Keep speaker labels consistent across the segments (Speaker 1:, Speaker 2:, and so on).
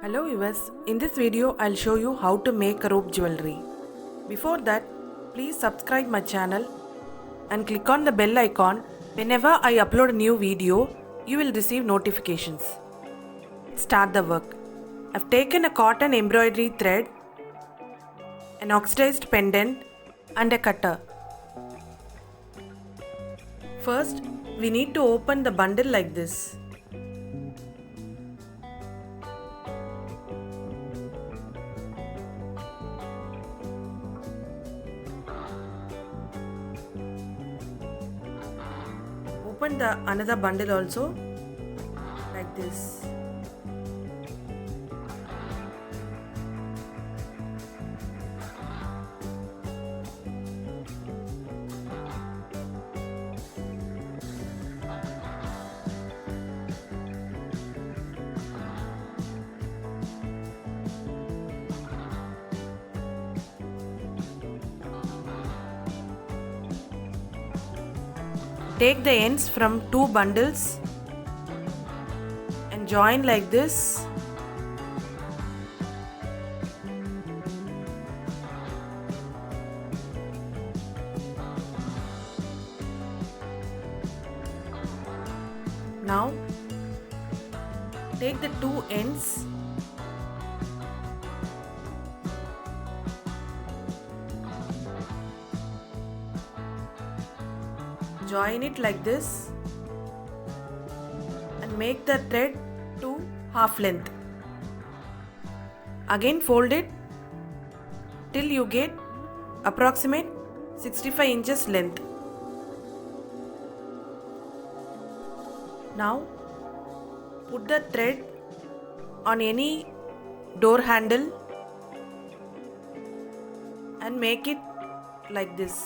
Speaker 1: Hello viewers, in this video I'll show you how to make a rope jewelry. Before that, please subscribe my channel and click on the bell icon. Whenever I upload a new video, you will receive notifications. Start the work. I've taken a cotton embroidery thread, an oxidized pendant and a cutter. First, we need to open the bundle like this. Open the another bundle also like this. Take the ends from two bundles and join like this. Now take the two ends join it like this and make the thread to half length. Again fold it till you get approximate 65 inches length. Now put the thread on any door handle and make it like this.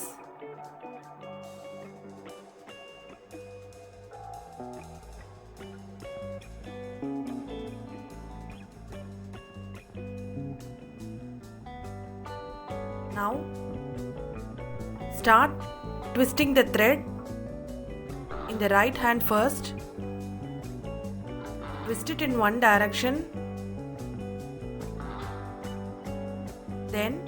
Speaker 1: Now start twisting the thread in the right hand first. Twist it in one direction. Then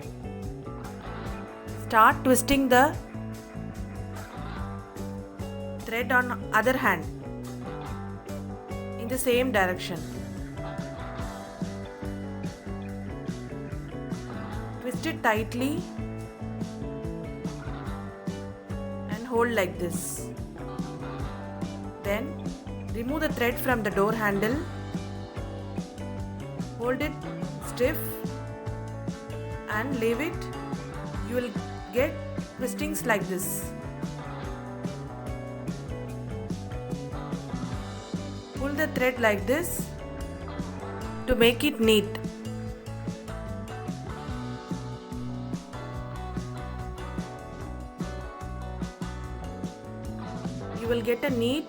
Speaker 1: start twisting the thread on other hand in the same direction. Twist it tightly and hold like this. Then remove the thread from the door handle. Hold it stiff and leave it. You will get twistings like this. Pull the thread like this to make it neat. You will get a neat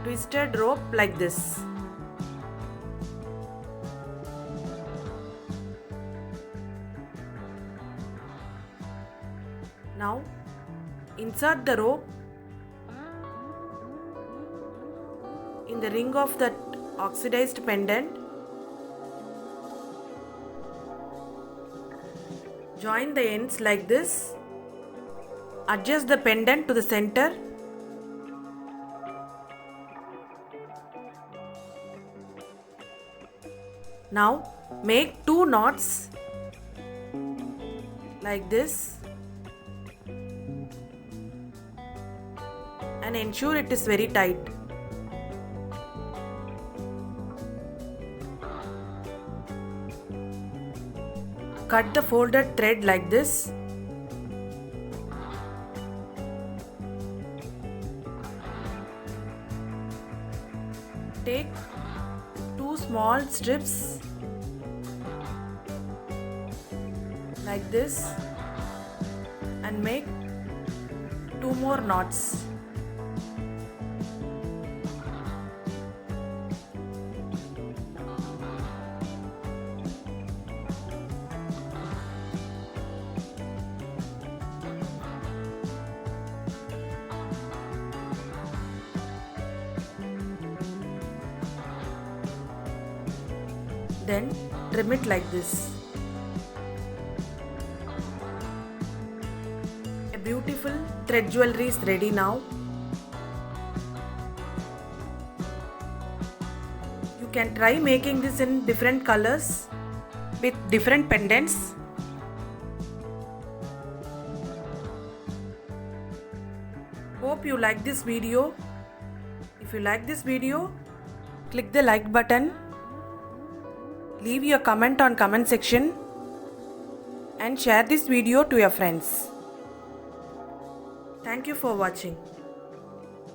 Speaker 1: twisted rope like this. Now insert the rope in the ring of that oxidized pendant. Join the ends like this. Adjust the pendant to the center. Now make two knots like this and ensure it is very tight. Cut the folded thread like this. Take two small strips like this and make two more knots. Then trim it like this. A beautiful thread jewelry is ready now. You can try making this in different colors with different pendants. Hope you like this video. If you like this video, click the like button. Leave your comment on comment section and share this video to your friends. Thank you for watching.